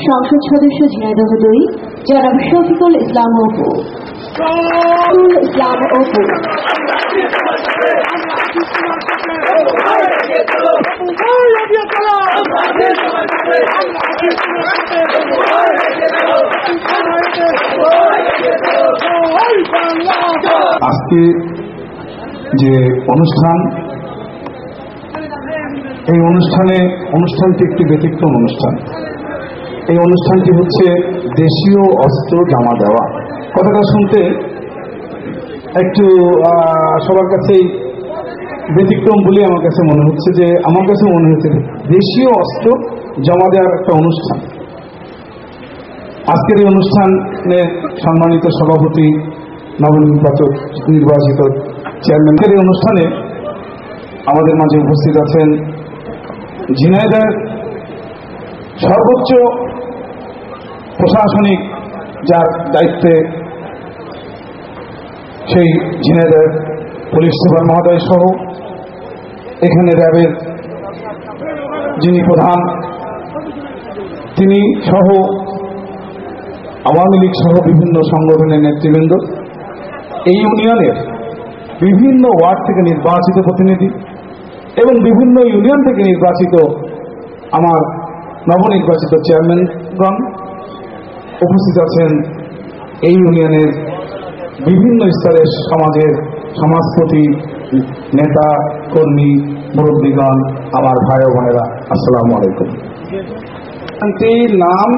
সংসদ সদস্য ঝিনাইদহ 2 জনাব শফিকুল ইসলাম অপু। আজকে যে অনুষ্ঠান, এই অনুষ্ঠানটি একটি ব্যতিক্রম অনুষ্ঠান। এই অনুষ্ঠানটি হচ্ছে দেশীয় অস্ত্র জমা দেওয়া। কথাটা শুনতে একটু সবার কাছেই ব্যতিক্রম বলে আমার কাছে মনে হচ্ছে, যে আমার কাছে মনে হচ্ছে দেশীয় অস্ত্র জমা দেওয়ার একটা অনুষ্ঠান। আজকের এই অনুষ্ঠানে সম্মানিত সভাপতি, নবনির্বাচিত চেয়ারম্যানের এই অনুষ্ঠানে আমাদের মাঝে উপস্থিত আছেন ঝিনাইদহের সর্বোচ্চ প্রশাসনিক যার দায়িত্বে সেই ঝিনাইদহ পুলিশ সুপার মহোদয় সহ এখানে র্যাবের যিনি প্রধান তিনি সহ আওয়ামী লীগ সহ বিভিন্ন সংগঠনের নেতৃবৃন্দ, এই ইউনিয়নের বিভিন্ন ওয়ার্ড থেকে নির্বাচিত প্রতিনিধি এবং বিভিন্ন ইউনিয়ন থেকে নির্বাচিত আমার নবনির্বাচিত চেয়ারম্যানগণ উপস্থিত আছেন। এই ইউনিয়নের বিভিন্ন স্তরের সমাজপতি, নেতা কর্মী, মুরব্বীগণ, আমার ভাই ও বোনেরা, আসসালামু আলাইকুম। নাম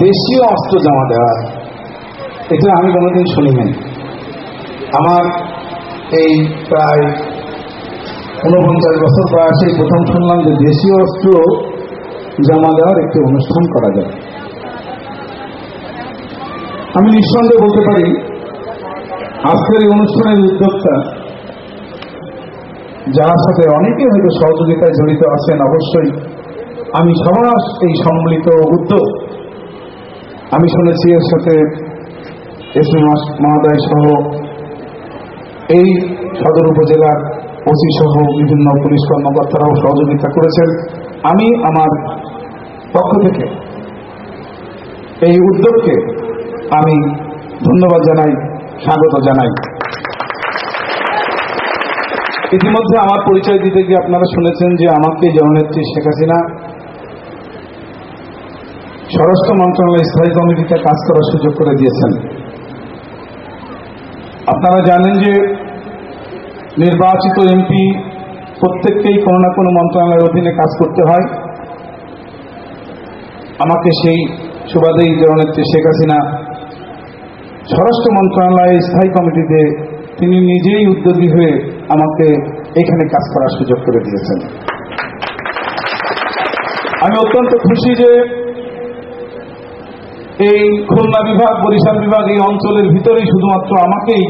দেশীয় অস্ত্র জমা দেওয়া, এটা আমি কোনোদিন শুনি নাই। আমার এই প্রায় 49 বছর বয়সে প্রথম শুনলাম যে দেশীয় অস্ত্র জমা দেওয়ার একটি অনুষ্ঠান করা যায়। আমি নিঃসন্দেহে বলতে পারি আজকের এই অনুষ্ঠানের উদ্যোক্তা, যার সাথে অনেকে হয়তো সহযোগিতায় জড়িত আছেন, অবশ্যই আমি সবার এই সম্মিলিত উদ্যোগ আমি শুনেছি এর সাথে এসপি মহোদয় সহ এই সদর উপজেলার ওসি সহ বিভিন্ন পুলিশ কর্মকর্তারাও সহযোগিতা করেছেন। আমি আমার পক্ষ থেকে এই উদ্যোগকে আমি ধন্যবাদ জানাই, স্বাগত জানাই। ইতিমধ্যে আমার পরিচয় দিতে গিয়ে আপনারা শুনেছেন যে আমাকে জননেত্রী শেখ হাসিনা স্বরাষ্ট্র মন্ত্রণালয় স্থায়ী কমিটিতে কাজ করার সুযোগ করে দিয়েছেন। আপনারা জানেন যে নির্বাচিত এমপি প্রত্যেককেই কোনো না কোনো মন্ত্রণালয়ের অধীনে কাজ করতে হয়। আমাকে সেই সুবাদেই জননেত্রী শেখ হাসিনা স্বরাষ্ট্র মন্ত্রণালয়ের স্থায়ী কমিটিতে তিনি নিজেই উদ্যোগী হয়ে আমাকে এখানে কাজ করার সুযোগ করে দিয়েছেন। আমি অত্যন্ত খুশি যে এই খুলনা বিভাগ, বরিশাল বিভাগ, এই অঞ্চলের ভিতরেই শুধুমাত্র আমাকেই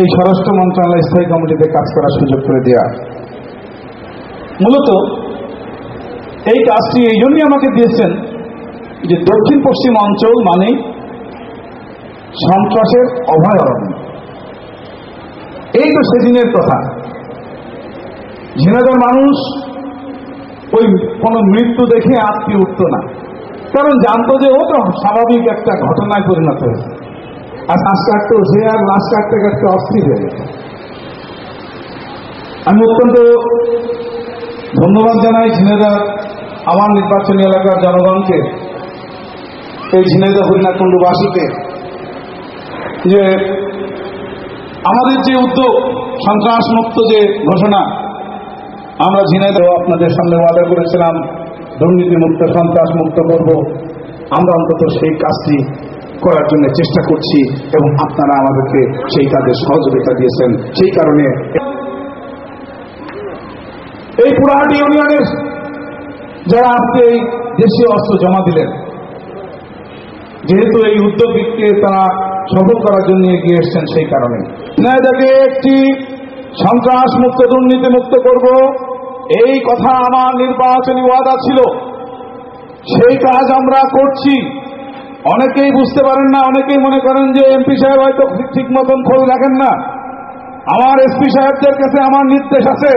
এই স্বরাষ্ট্র মন্ত্রণালয় স্থায়ী কমিটিতে কাজ করার সুযোগ করে দেওয়া। মূলত এই কাজটি এই জন্যই আমাকে দিয়েছেন যে দক্ষিণ পশ্চিম অঞ্চল মানে সন্ত্রাসের অভয়ারণ্য। এই তো সেদিনের কথা, ঝিনাইদহের মানুষ ওই কোনো মৃত্যু দেখে আটকে উঠত না, কারণ জানতো যে ও তো স্বাভাবিক একটা ঘটনায় পরিণত হয়েছে। আর লাশ কাটতো, সে আর লাশ কাটতে কাটতে অস্থির হয়ে গেছে। আমি অত্যন্ত ধন্যবাদ জানাই ঝিনাইদহ আমার নির্বাচনী এলাকার জনগণকে, এই ঝিনাইদহ হরিণাকুণ্ডুবাসীকে, যে আমাদের যে উদ্যোগ সন্ত্রাস মুক্ত যে ঘোষণা আমরা ঝিনাইদহ আপনাদের সামনে ওয়াদা করেছিলাম দুর্নীতি মুক্ত, সন্ত্রাস মুক্ত করব, আমরা অন্তত সেই কাজটি করার জন্য চেষ্টা করছি এবং আপনারা আমাদেরকে সেই কাজে সহযোগিতা দিয়েছেন। সেই কারণে এই পুরাহাটি ইউনিয়নের যারা আজকে এই দেশীয় অস্ত্র জমা দিলেন, যেহেতু এই উদ্যোগকে তারা সফল করার জন্য এগিয়ে এসছেন, সেই কারণে ঝিনাইদহকে একটি সন্ত্রাস মুক্ত, দুর্নীতি মুক্ত করব, এই কথা আমার নির্বাচনী ওয়াদা ছিল। সেই কাজ আমরা করছি। অনেকেই বুঝতে পারেন না, অনেকেই মনে করেন যে এমপি সাহেব হয়তো ঠিক মতন খোঁজ রাখেন না। আমার এসপি সাহেবদের কাছে আমার নির্দেশ আছে,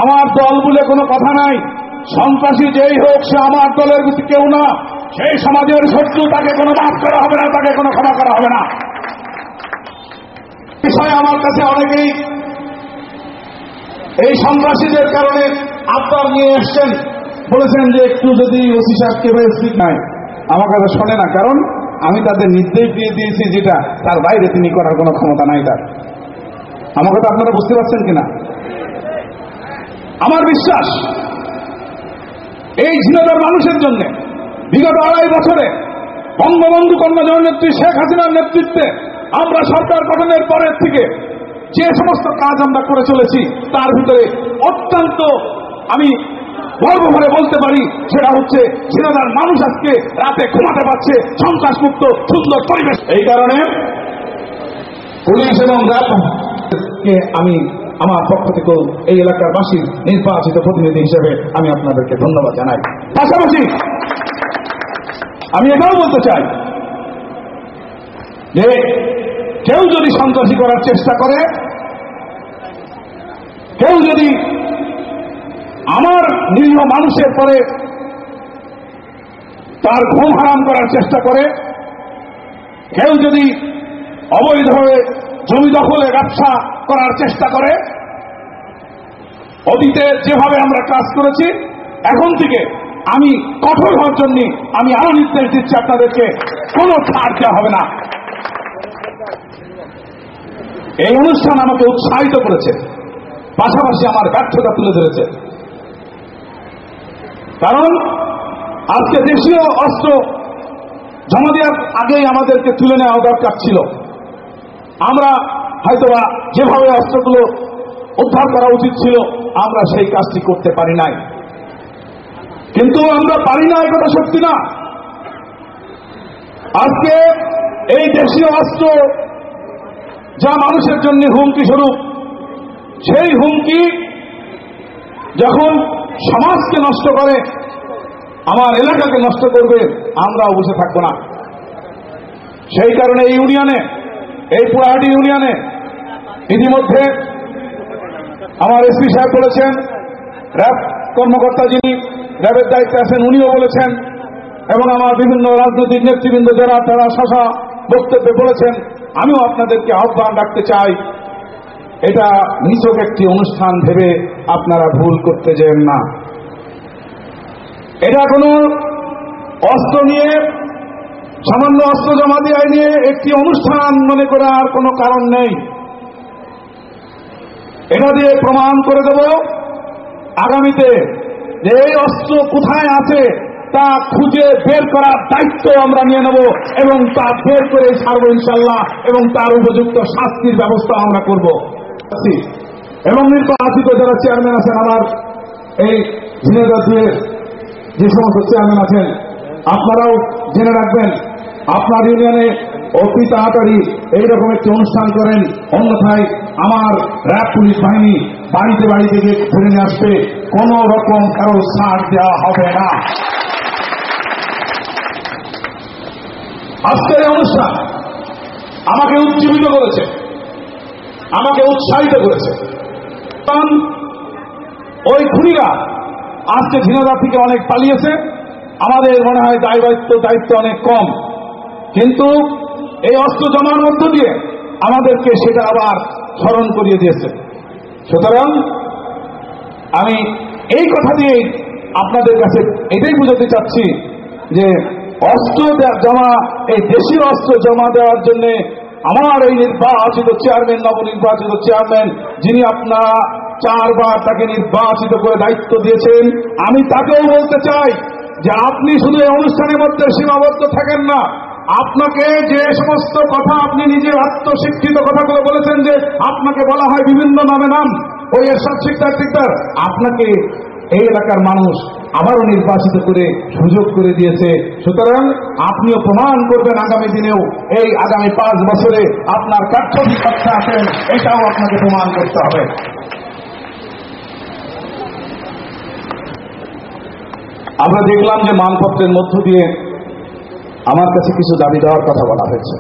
আমার দল বলে কোনো কথা নাই। সন্ত্রাসী যেই হোক সে আমার দলের কেউ না, সেই সমাজের শত্রু, তাকে কোনো মাফ করা হবে না, তাকে কোনো ক্ষমা করা হবে না। বিষয়ে আমার কাছে অনেকেই এই সন্ত্রাসীদের কারণে আবদার নিয়ে এসছেন, বলেছেন যে একটু যদি ওসি সাহেবকে ঠিক নাই। আমার কথা শোনে না, কারণ আমি তাদের নির্দেশ দিয়ে দিয়েছি যেটা তার বাইরে তিনি করার কোনো ক্ষমতা নাই তার। আমার কথা আপনারা বুঝতে পারছেন কিনা? আমার বিশ্বাস এই ঝিনাইদহ মানুষের জন্য বিগত 2.5 বছরে বঙ্গবন্ধু কন্যা জননেত্রী শেখ হাসিনার নেতৃত্বে আমরা সরকার গঠনের পরের থেকে যে সমস্ত কাজ আমরা করে চলেছি তার ভিতরে অত্যন্ত আমি গর্ব ভরে বলতে পারি সেটা হচ্ছে ঝিনাইদহের মানুষ আজকে রাতে ঘুমাতে পারছে, সন্ত্রাসমুক্ত সুন্দর পরিবেশ। এই কারণে পুলিশ এবং র্যাবকে আমি আমার পক্ষ থেকে এই এলাকার বাসীর নির্বাচিত প্রতিনিধি হিসেবে আমি আপনাদেরকে ধন্যবাদ জানাই। পাশাপাশি আমি এটাও বলতে চাই যে কেউ যদি সন্ত্রাসী করার চেষ্টা করে, কেউ যদি আমার নিরীহ মানুষের পরে তার ঘুম হারাম করার চেষ্টা করে, কেউ যদি অবৈধভাবে জমি দখলে ব্যবসা করার চেষ্টা করে, অতীতে যেভাবে আমরা কাজ করেছি এখন থেকে আমি কঠোর হওয়ার জন্য আমি আরো নির্দেশ দিচ্ছি, আপনাদেরকে কোনো ছাড় দেওয়া হবে না। এই অনুষ্ঠান আমাকে উৎসাহিত করেছে, পাশাপাশি আমার ব্যর্থতা তুলে ধরেছে। কারণ আজকে দেশীয় অস্ত্র জমা দেওয়ার আগেই আমাদেরকে তুলে নেওয়া দরকার ছিল। আমরা হয়তোবা যেভাবে অস্ত্রগুলো উদ্ধার করা উচিত ছিল আমরা সেই কাজটি করতে পারি নাই। কিন্তু আমরা পারি না এই কথা সত্যি না। আজকে এই দেশীয় অস্ত্র যা মানুষের জন্য হুমকি স্বরূপ, সেই হুমকি যখন সমাজকে নষ্ট করে, আমার এলাকাকে নষ্ট করবে, আমরাও বসে থাকবো না। সেই কারণে এই ইউনিয়নে, এই পুরাহাটি ইউনিয়নে ইতিমধ্যে আমার এসপি সাহেব বলেছেন, র্যাব কর্মকর্তা যিনি র্যাবের দায়িত্বে আছেন উনিও বলেছেন, এবং আমার বিভিন্ন রাজনৈতিক নেতৃবৃন্দ যারা তারা শাসা বক্তব্যে বলেছেন। আমিও আপনাদেরকে আহ্বান রাখতে চাই, এটা নিছক একটি অনুষ্ঠান ভেবে আপনারা ভুল করতে যেন না। এটা কোনো অস্ত্র নিয়ে, সামান্য অস্ত্র জমা দেওয়া নিয়ে একটি অনুষ্ঠান মনে করার কোনো কারণ নেই। এটা দিয়ে প্রমাণ করে দেব আগামীতে যে এই অস্ত্র কোথায় আছে তা খুঁজে বের করার দায়িত্ব আমরা নিয়ে নেব, এবং তা বের করে ছাড়বো ইনশাল্লাহ, এবং তার উপযুক্ত শাস্তির ব্যবস্থা আমরা করব। এবং নির্বাচিত যারা চেয়ারম্যান আছেন, আমার এই ঝিনাইদহের যে সমস্ত চেয়ারম্যান আছেন, আপনারাও জেনে রাখবেন আপনার ইউনিয়নে অতি তাড়াতাড়ি এইরকম একটি অনুষ্ঠান করেন, অন্যথায় আমার র্যাব পুলিশ বাহিনী বাড়িতে বাড়িতে গিয়ে ধরে নিয়ে আসবে, কোন রকম কারো ছাড় দেওয়া হবে না। আজকের এই অনুষ্ঠান আমাকে উজ্জীবিত করেছে, আমাকে উৎসাহিত করেছে। কারণ ওই খুনিরা আজকে ঝিনাইদহ থেকে অনেক পালিয়েছে, আমাদের মনে হয় দায়িত্ব অনেক কম, কিন্তু এই অস্ত্র জমার মধ্য দিয়ে আমাদেরকে সেটা আবার স্মরণ করিয়ে দিয়েছে। সুতরাং আমি এই কথা দিয়েই আপনাদের কাছে এটাই বুঝাতে চাচ্ছি যে অস্ত্র জমা, এই দেশীয় অস্ত্র জমা দেওয়ার জন্য আমার এই নির্বাচিত চেয়ারম্যান, নবনির্বাচিত চেয়ারম্যান, যিনি আপনারা 4 বার তাকে নির্বাচিত করে দায়িত্ব দিয়েছেন, আমি তাকেও বলতে চাই যে আপনি শুধু এই অনুষ্ঠানের মধ্যে সীমাবদ্ধ থাকেন না। আপনাকে যে সমস্ত কথা আপনি নিজে আত্মশিক্ষিত কথাগুলো বলেছেন, যে আপনাকে বলা হয় বিভিন্ন নামে নাম, ওই এরশাদ শিকদার, আপনাকে এই এলাকার মানুষ আবারও নির্বাচিত করে সুযোগ করে দিয়েছে। সুতরাং আপনিও প্রমাণ করবেন আগামী দিনেও, এই আগামী 5 বছরে আপনার কার্যবিক্ষা আছেন, এটাও আপনাকে প্রমাণ করতে হবে। আমরা দেখলাম যে মানপত্রের মধ্য দিয়ে আমার কাছে কিছু দাবি দেওয়ার কথা বলা হয়েছে।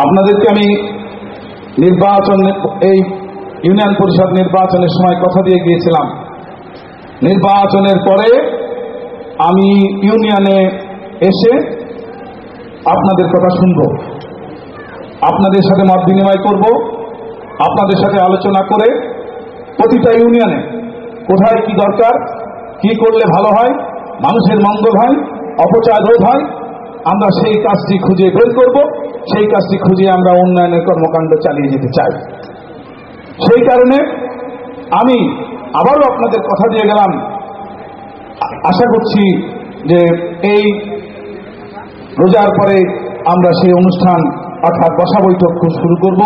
আপনাদেরকে আমি নির্বাচন, এই ইউনিয়ন পরিষদ নির্বাচনের সময় কথা দিয়ে গিয়েছিলাম নির্বাচনের পরে আমি ইউনিয়নে এসে আপনাদের কথা শুনব, আপনাদের সাথে মত বিনিময় করব, আপনাদের সাথে আলোচনা করে প্রতিটা ইউনিয়নে কোথায় কি দরকার, কি করলে ভালো হয়, মানুষের মঙ্গল হয়, অপচয় রোধ হয়, আমরা সেই কাজটি খুঁজে বের করব। সেই কাজটি খুঁজে আমরা উন্নয়নের কর্মকাণ্ড চালিয়ে যেতে চাই। সেই কারণে আমি আবারও আপনাদের কথা দিয়ে গেলাম, আশা করছি যে এই রোজার পরে আমরা সেই অনুষ্ঠান অর্থাৎ বসা বৈঠক শুরু করব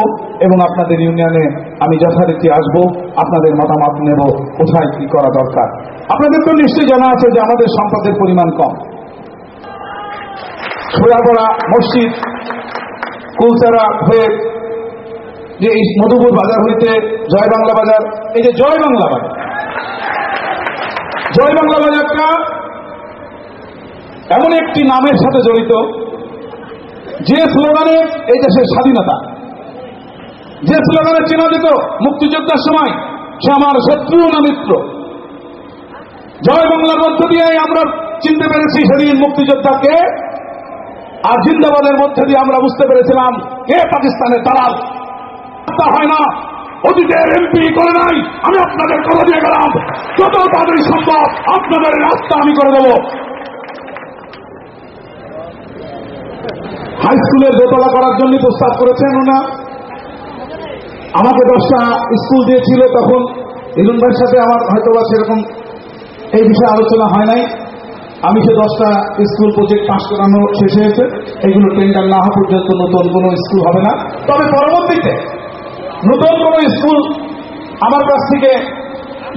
এবং আপনাদের ইউনিয়নে আমি যথারীতি আসব, আপনাদের মতামত নেব কোথায় কি করা দরকার। আপনাদের তো নিশ্চয়ই জানা আছে যে আমাদের সম্পদের পরিমাণ কম। সোয়াপাড়া মসজিদ কুলচারা হয়ে যে এই মধুপুর বাজার হইতে জয় বাংলা বাজার, এই যে জয় বাংলা বাজার, জয় বাংলা বাজারটা এমন একটি নামের সাথে জড়িত যে স্লোগানে এই দেশের স্বাধীনতা, যে স্লোগানে চেনা যেত মুক্তিযোদ্ধার সময় সে আমার শত্রু না মিত্র। জয় বাংলার মধ্য দিয়ে আমরা চিনতে পেরেছি সেদিন মুক্তিযোদ্ধাকে, আর জিন্দাবাদের মধ্যে দিয়ে আমরা বুঝতে পেরেছিলাম কে পাকিস্তানের দালাল। হয় না অতীতের এমপি করে নাই, আমি আপনাদের কথা দিয়ে গেলাম যত তাড়াতাড়ি সম্ভব আপনাদের রাস্তা আমি করে দেব। হাই স্কুলের দোতলা করার জন্য প্রস্তাব করেছেন ওনা। আমাকে 10টা স্কুল দিয়েছিল, তখন ইলুন ভাইয়ের সাথে আমার হয়তো বা সেরকম এই বিষয়ে আলোচনা হয় নাই। আমি সে 10টা স্কুল প্রজেক্ট পাস করানো শেষ হয়েছে, এইগুলো টেন্ডার না হওয়া পর্যন্ত নতুন কোনো স্কুল হবে না। তবে পরবর্তীতে নতুন কোনো স্কুল আমার কাছ থেকে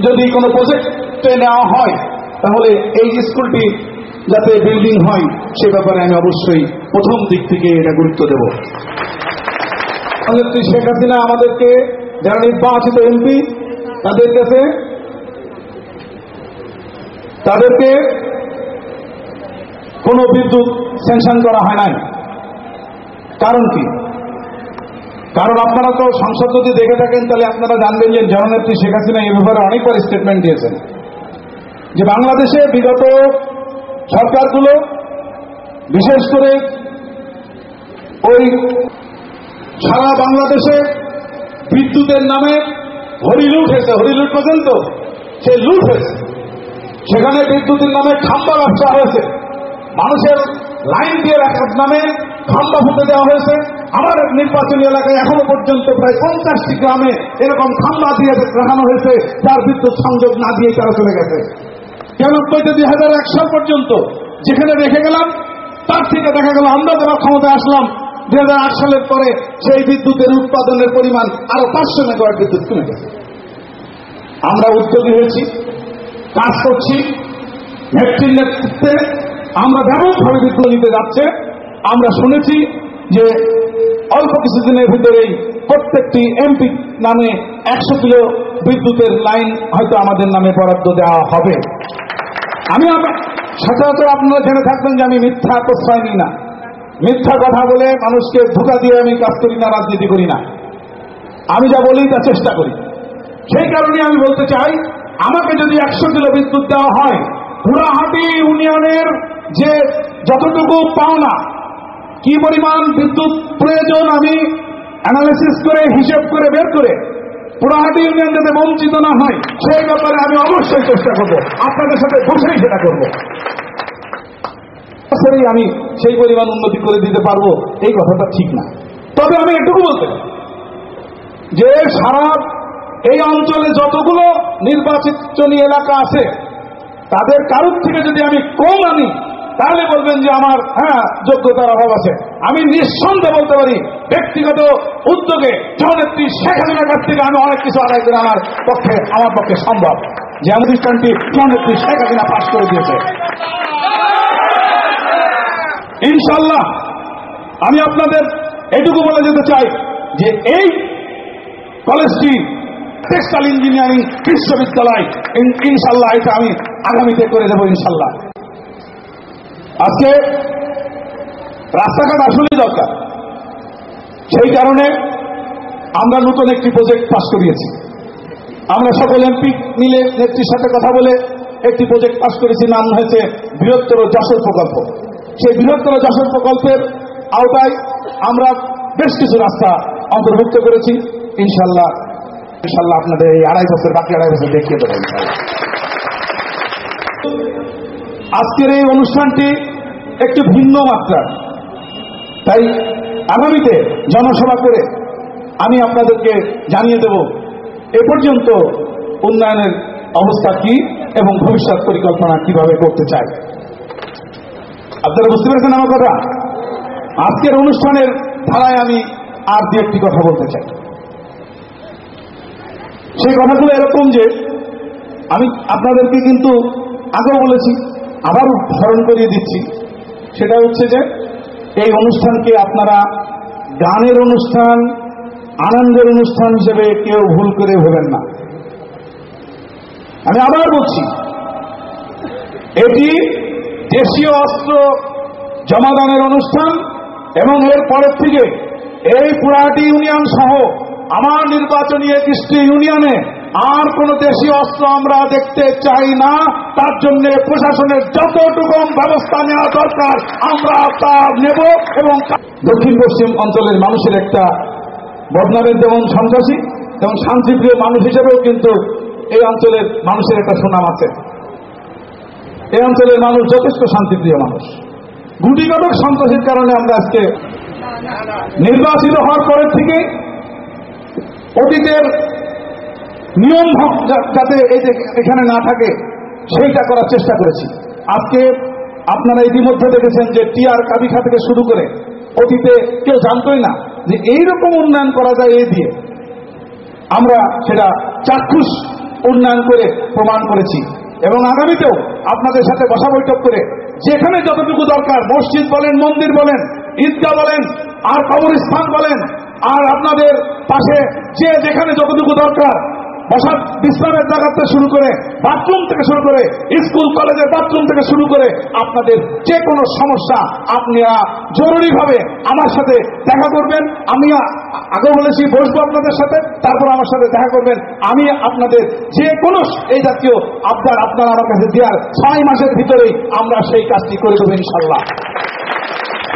যদি কোনো প্রজেক্টে নেওয়া হয় তাহলে এই স্কুলটি যাতে বিল্ডিং হয় সে ব্যাপারে আমি অবশ্যই প্রথম দিক থেকে এটা গুরুত্ব দেব। শেখ হাসিনা আমাদেরকে যারা নির্বাচিত এমপি তাদেরকে কোনো বিদ্যুৎ স্যাংশন করা হয় নাই। কারণ কি? কারণ আপনারা তো সংসদ যদি দেখে থাকেন তাহলে আপনারা জানবেন যে জননেত্রী শেখ হাসিনা এই ব্যাপারে অনেকবার স্টেটমেন্ট দিয়েছেন যে বাংলাদেশে বিগত সরকারগুলো বিশেষ করে ওই সারা বাংলাদেশে বিদ্যুতের নামে হরিলুট হয়েছে, হরিলুট পর্যন্ত সে লুট হয়েছে। সেখানে বিদ্যুতের নামে খাম্বা ব্যবসা হয়েছে, মানুষের লাইন দিয়ে রাখার নামে খাম্বা ফুটে দেওয়া হয়েছে। আমার নির্বাচনী এলাকায় এখনো পর্যন্ত প্রায় 50টি গ্রামে এরকম খাম্বা দিয়ে রাখানো হয়েছে, যার বিদ্যুৎ সংযোগ না দিয়ে তারা চলে গেছে। 2001 সাল পর্যন্ত যেখানে রেখে গেলাম তার থেকে দেখা গেল আমরা যারা ক্ষমতায় আসলাম 2008 সালের পরে সেই বিদ্যুতের উৎপাদনের পরিমাণ আরো 500 মেগাওয়াট বিদ্যুৎ কমে গেছে। আমরা উদ্যোগী হয়েছি, কাজ করছি, নেত্রীর নেতৃত্বে আমরা ব্যাপকভাবে বিদ্যুৎ নিতে যাচ্ছে। আমরা শুনেছি যে অল্প কিছুদিনের ভিতরেই প্রত্যেকটি এমপি নামে 100 কিলো বিদ্যুতের লাইন হয়তো আমাদের নামে বরাদ্দ দেওয়া হবে। আমি সচরাচর আপনারা জেনে থাকবেন যে আমি মিথ্যা প্রশ্রয় নিই না, মিথ্যা কথা বলে মানুষকে ধোঁকা দিয়ে আমি কাজ করি না, রাজনীতি করি না। আমি যা বলি তা চেষ্টা করি। সেই কারণে আমি বলতে চাই, আমাকে যদি 100 কিলো বিদ্যুৎ দেওয়া হয়, পুরাহাটি ইউনিয়নের যে যতটুকু পাওনা, কি পরিমাণ বিদ্যুৎ প্রয়োজন আমি অ্যানালিসিস করে হিসেব করে বের করে পুরাহাটি ইউনিয়ন যাতে বঞ্চিত না হয় সেই ব্যাপারে আমি অবশ্যই চেষ্টা করব, আপনাদের সাথে বসেই সেটা করব। আমি সেই পরিমাণ উন্নতি করে দিতে পারবো এই কথাটা ঠিক না। তবে আমি এটুকু বলতে পারি যে সারা এই অঞ্চলে যতগুলো নির্বাচনী এলাকা আছে তাদের কারোর থেকে যদি আমি কম আনি তাহলে বলবেন যে আমার যোগ্যতার অভাব আছে। আমি নিঃসন্দেহে বলতে পারি ব্যক্তিগত উদ্যোগে জননেত্রী শেখ হাসিনার কাছ থেকে আমি অনেক কিছু আদায় করে আমার পক্ষে সম্ভব, যে অনুষ্ঠানটি জননেত্রী শেখ হাসিনা পাস করে দিয়েছে। ইনশাল্লাহ আমি আপনাদের এটুকু বলে যেতে চাই যে এই কলেজটি টেক্সটাইল ইঞ্জিনিয়ারিং বিশ্ববিদ্যালয় ইনশাল্লাহ এটা আমি আগামীতে করে দেবো ইনশাল্লাহ। আজকে রাস্তাঘাট আসলেই দরকার, সেই কারণে আমরা নতুন একটি প্রজেক্ট পাস করিয়েছি। আমরা সকল এমপি মিলে নেত্রীর সাথে কথা বলে একটি প্রজেক্ট পাস করেছি, নাম হয়েছে বৃহত্তর যশোর প্রকল্প। সেই বৃহত্তর যশোর প্রকল্পের আওতায় আমরা বেশ কিছু রাস্তা অন্তর্ভুক্ত করেছি। ইনশাল্লাহ আপনাদের এই বাকি আড়াই বছর দেখিয়ে দেবো ইনশাল্লাহ। আজকের এই অনুষ্ঠানটি একটু ভিন্ন মাত্রার, তাই আগামীতে জনসভা করে আমি আপনাদেরকে জানিয়ে দেব এ পর্যন্ত উন্নয়নের অবস্থা কি এবং ভবিষ্যৎ পরিকল্পনা কিভাবে করতে চাই। আপনারা বুঝতে পেরেছেন আমার কথা? আজকের অনুষ্ঠানের ধারায় আমি আর দু একটি কথা বলতে চাই। সেই কথাগুলো এরকম যে আমি আপনাদেরকে কিন্তু আগেও বলেছি, আবার স্মরণ করিয়ে দিচ্ছি। সেটা হচ্ছে যে এই অনুষ্ঠানকে আপনারা গানের অনুষ্ঠান, আনন্দের অনুষ্ঠান হিসেবে কেউ ভুল করে ভেবেন না। আমি আবার বলছি, এটি দেশীয় অস্ত্র জমাদানের অনুষ্ঠান এবং এর পরের থেকে এই পুরাহাটি ইউনিয়ন সহ আমার নির্বাচনী 21টি ইউনিয়নে আর কোন দেশীয় অস্ত্র আমরা দেখতে চাই না। তার জন্য প্রশাসনের যতটুকু ব্যবস্থা নেওয়া দরকার আমরা তা নেব। এবং দক্ষিণ পশ্চিম অঞ্চলের মানুষের একটা বদনামের যেমন সন্ত্রাসী এবং শান্তিপ্রিয় মানুষ হিসেবেও কিন্তু এই অঞ্চলের মানুষের একটা সুনাম আছে। এই অঞ্চলের মানুষ যথেষ্ট শান্তিপ্রিয় মানুষ। গুটিগত সন্ত্রাসীর কারণে আমরা আজকে নির্বাচিত হওয়ার পরের থেকে অতীতের নিয়ম যাতে এখানে না থাকে সেইটা করার চেষ্টা করেছি। আজকে আপনারা ইতিমধ্যে দেখেছেন যে টিআর কাবিখা থেকে শুরু করে অতীতে কেউ জানতোই না যে এইরকম উন্নয়ন করা যায়। এই দিয়ে আমরা সেটা চাক্ষুষ উন্নয়ন করে প্রমাণ করেছি এবং আগামীতেও আপনাদের সাথে বসা বৈঠক করে যেখানে যতটুকু দরকার, মসজিদ বলেন, মন্দির বলেন, ঈদগাহ বলেন, আর কবরস্থান বলেন, আর আপনাদের পাশে যে যেখানে যতটুকু দরকার, বসার বিশ্রামের জায়গা থেকে শুরু করে বাথরুম থেকে শুরু করে স্কুল কলেজের বাথরুম থেকে শুরু করে আপনাদের যে কোনো সমস্যা আপনারা জরুরিভাবে আমার সাথে দেখা করবেন। আমি আগেও বলেছি বসবো আপনাদের সাথে, তারপর আমার সাথে দেখা করবেন। আমি আপনাদের যে কোনো এই জাতীয় আবদার আপনারা আমার কাছে দেওয়ার 6 মাসের ভিতরেই আমরা সেই কাজটি করে দেবো ইনশাল্লাহ।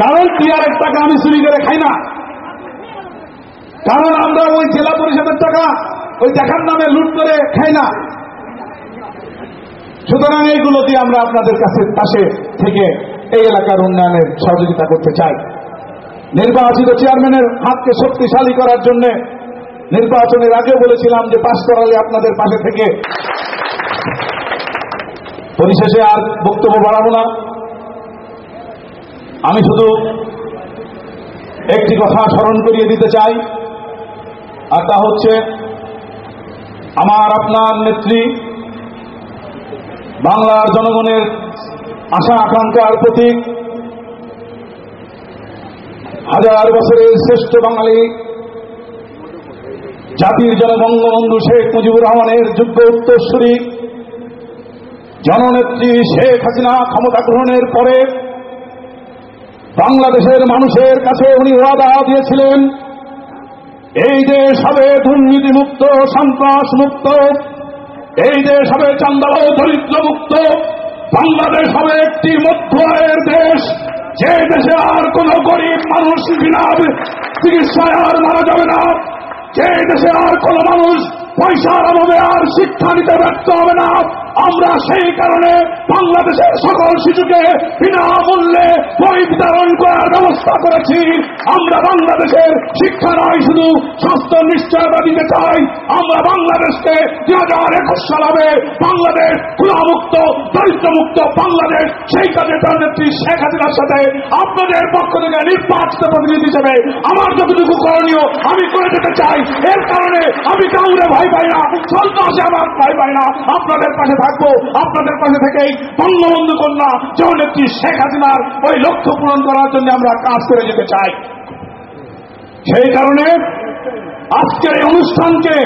কারণ টিআরের টাকা আমি চুরি করে খাই না, কারণ আমরা ওই জেলা পরিষদের টাকা ওই দেখার নামে লুট করে খাই না। সুতরাং এইগুলো দিয়ে আমরা আপনাদের কাছে পাশে থেকে এই এলাকার উন্নয়নের সহযোগিতা করতে চাই। নির্বাচিত চেয়ারম্যানের হাতকে শক্তিশালী করার জন্য নির্বাচনের আগে বলেছিলাম যে পাশ করালে আপনাদের পাশে থেকে। পরিশেষে আর বক্তব্য বাড়াবো না, আমি শুধু একটি কথা স্মরণ করিয়ে দিতে চাই, আর তা হচ্ছে আমার আপনার নেত্রী বাংলার জনগণের আশা আকাঙ্ক্ষার প্রতীক, হাজার বছরের শ্রেষ্ঠ বাঙালি জাতির জনবঙ্গবন্ধু শেখ মুজিবুর রহমানের যোগ্য উত্তরসূরি জননেত্রী শেখ হাসিনা ক্ষমতা গ্রহণের পরে বাংলাদেশের মানুষের কাছে উনি ওয়াদা দিয়েছিলেন, এই দেশ হবে দুর্নীতিমুক্ত, সন্ত্রাস মুক্ত, এই দেশ হবে চাঁদাবাজ দরিদ্র মুক্ত, বাংলাদেশ হবে একটি মধ্য আয়ের দেশ, যে দেশে আর কোন গরিব মানুষ বিনা চিকিৎসায় আর মারা যাবে না, যে দেশে আর কোন মানুষ পয়সার অভাবে আর শিক্ষা নিতে ব্যর্থ হবে না। আমরা সেই কারণে বাংলাদেশের সকল শিশুকে বিনামূল্যে বই বিতরণ করার ব্যবস্থা করেছি। আমরা বাংলাদেশের শিক্ষা নয়, শুধু স্বাস্থ্য নিশ্চয়তা দিতে চাই। আমরা বাংলাদেশকে 2021 সাল হবে বাংলাদেশ ক্ষুধামুক্ত, দরিদ্রমুক্ত বাংলাদেশ। সেই কাজে নেত্রী শেখ হাসিনার সাথে আপনাদের পক্ষ থেকে নির্বাচিত প্রতিনিধি হিসেবে আমার যতটুকু করণীয় আমি করে যেতে চাই। এর কারণে আমি কাউরে ভয় পাই না, সন্ত্রাসে আমার ভয় পাই না। আপনাদের পাশে থাকবো, আপনাদের পাশে থেকেই বঙ্গবন্ধু কন্যা জননেত্রী শেখ হাসিনার ওই লক্ষ্য পূরণ করার জন্য আমরা কাজ করে যেতে চাই। সেই কারণে আজকের এই অনুষ্ঠানকে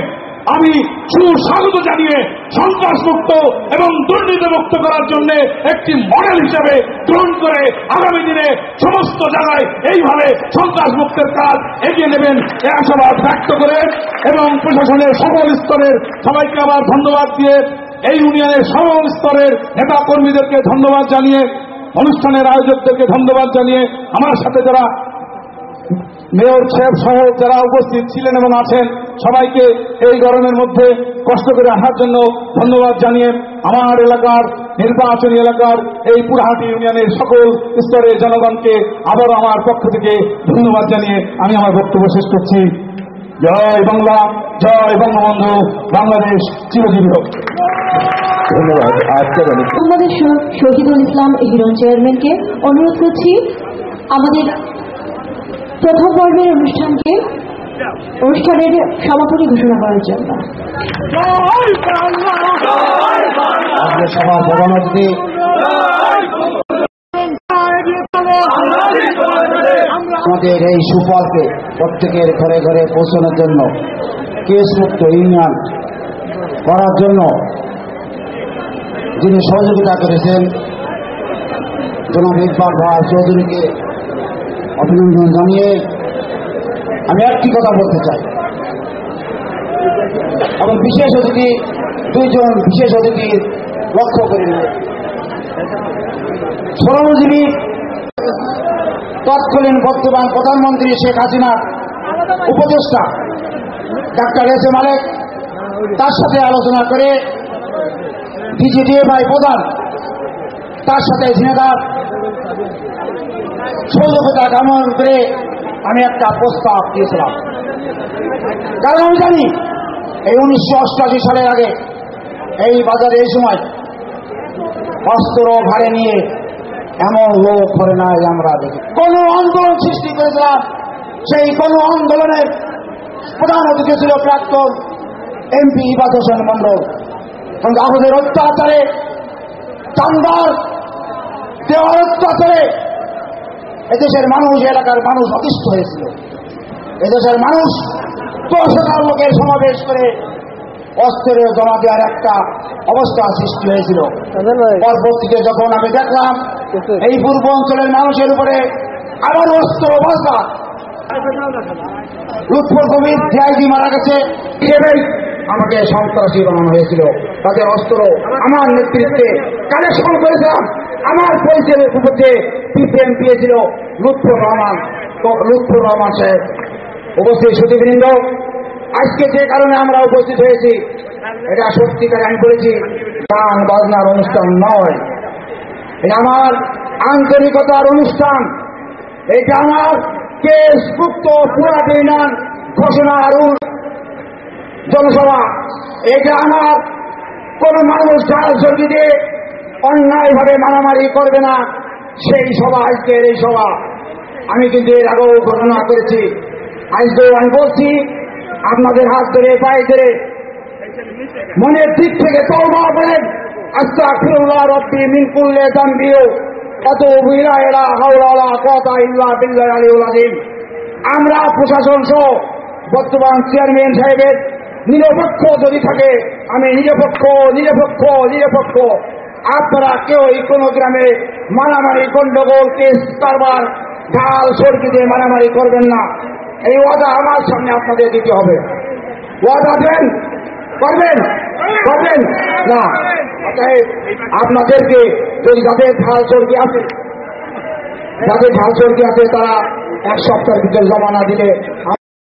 আমি সুস্বাগত জানিয়ে সন্ত্রাসমুক্ত এবং দুর্নীতিমুক্ত করার জন্য একটি মডেল হিসেবে গ্রহণ করে আগামী দিনে সমস্ত জায়গায় এইভাবে সন্ত্রাসমুক্তের কাজ এগিয়ে নেবেন এই আশাবাদ ব্যক্ত করে এবং প্রশাসনের সকল স্তরের সবাইকে আবার ধন্যবাদ দিয়ে এই ইউনিয়নের সকল স্তরের নেতা কর্মীদেরকে ধন্যবাদ জানিয়ে, অনুষ্ঠানের আয়োজকদেরকে ধন্যবাদ জানিয়ে, আমার সাথে যারা মেয়র সাহেব সহ যারা উপস্থিত ছিলেন এবং আছেন সবাইকে এই গরমের মধ্যে কষ্ট করে আসার জন্য ধন্যবাদ জানিয়ে, আমার এলাকার নির্বাচনী এলাকার এই পুরাহাটি ইউনিয়নের সকল স্তরের জনগণকে আবারও আমার পক্ষ থেকে ধন্যবাদ জানিয়ে আমি আমার বক্তব্য শেষ করছি। জয় বাংলা, জয় বঙ্গবন্ধু, বাংলাদেশ চিরজীবী হোক। ধন্যবাদ। আমাদের শহীদুল ইসলাম হিরণ চেয়ারম্যানকে অনুরোধ করছি আমাদের প্রথম পর্বের অনুষ্ঠানের সমাপনী ঘোষণা করার জন্য। আজকে সবার প্রধান অতিথি আমাদের এই সুফলকে প্রত্যেকের ঘরে ঘরে পৌঁছানোর জন্য, কেসমুক্ত ইউনিয়ন করার জন্য যিনি সহযোগিতা করেছেন জনাব ইকবাল ভাই চৌধুরীকে অভিনন্দন জানিয়ে আমি একটি কথা বলতে চাই। এবং বিশেষ অতিথি, দুইজন বিশেষ অতিথির লক্ষ্য করে শ্রমজীবী তৎকালীন বর্তমান প্রধানমন্ত্রী শেখ হাসিনার উপদেষ্টা ডাক্তার এস এ মালেক, তার সাথে আলোচনা করে বিজিডিএফআই প্রধান, তার সাথে ঝিনাইদহ সহযোগিতা কামনা করে আমি একটা প্রস্তাব দিয়েছিলাম। কারণ আমি জানি এই 1988 সালের আগে এই বাজারে এই সময় অস্ত্র ভাড়ে নিয়ে এমন লোক করে নাই আমরা দেখি। কোন আন্দোলন সৃষ্টি করেছিলাম, সেই কোন আন্দোলনের প্রধান অতিথি ছিল প্রাক্তন এমপি ইবাদ হোসেন মন্ডল। কিন্তু আমাদের অত্যাচারে, চান্দার দেওয়ার অত্যাচারে এদেশের মানুষ, এলাকার মানুষ অতিষ্ঠ হয়েছিল। এদেশের মানুষ 10,000 লোকের সমাবেশ করে অস্ত্রের জমা দেওয়ার একটা অবস্থা সৃষ্টি হয়েছিল। পরবর্তীতে যখন আমি দেখলাম এই পূর্ব অঞ্চলের মানুষের উপরে আবার অস্ত্র বর্ষা, লুৎফর কবির ডিআইজি মারা গেছে, আমাকে সন্ত্রাসী বানানো হয়েছিল। তাদের অস্ত্র আমার নেতৃত্বে কালেকশন করেছিলাম। আমার পরিচয়ের উপরে পিপিএম পেয়েছিল লুৎফর রহমান সাহেব। উপস্থিত সুধীবৃন্দ, আজকে যে কারণে আমরা উপস্থিত হয়েছি, এটা সত্যিকারে আমি বলেছি গান বাজনার অনুষ্ঠান নয়, এটা আমার আন্তরিকতার অনুষ্ঠান। এটা আমার কেসমুক্ত পুরাহাটি ইউনিয়ন ঘোষণার জনসভা। এটা আমার কোন মানুষ ঢাল চর্কি দিয়ে অন্যায়ভাবে মারামারি করবে না সেই সভা আজকের এই সভা। আমি কিন্তু এর আগেও ঘোষণা করেছি, আজকেও আমি বলছি, আপনাদের হাত ধরে পায়ে ধরে মনের দিক থেকে তওবা করেন, আস্তাগফিরুল্লাহ রাব্বি মিন কুল্লি যামবি ওয়া আতুবু ইলাইহি লা হাওলা ওয়া লা কুওয়াতা ইল্লা বিল্লাহিল আলিয়্যিল আযীম। আমরা প্রশাসন সহ বর্তমান চেয়ারম্যান সাহেবের নিরপেক্ষ যদি থাকে, আমি নিরপেক্ষ। আপনারা কেউ এই কোন গ্রামে মারামারি, গন্ডগোল, কেস কারবার, ঢাল সরকি দিয়ে মারামারি করবেন না। এই ওয়াদা আমার সামনে আপনাদের দিতে হবে। ওয়াদা দেন, করবেন না। আপনাদেরকে যদি যাদের ঢাল চর্কি আছে তারা 1 সপ্তাহের ভিতরে জমা না দিলে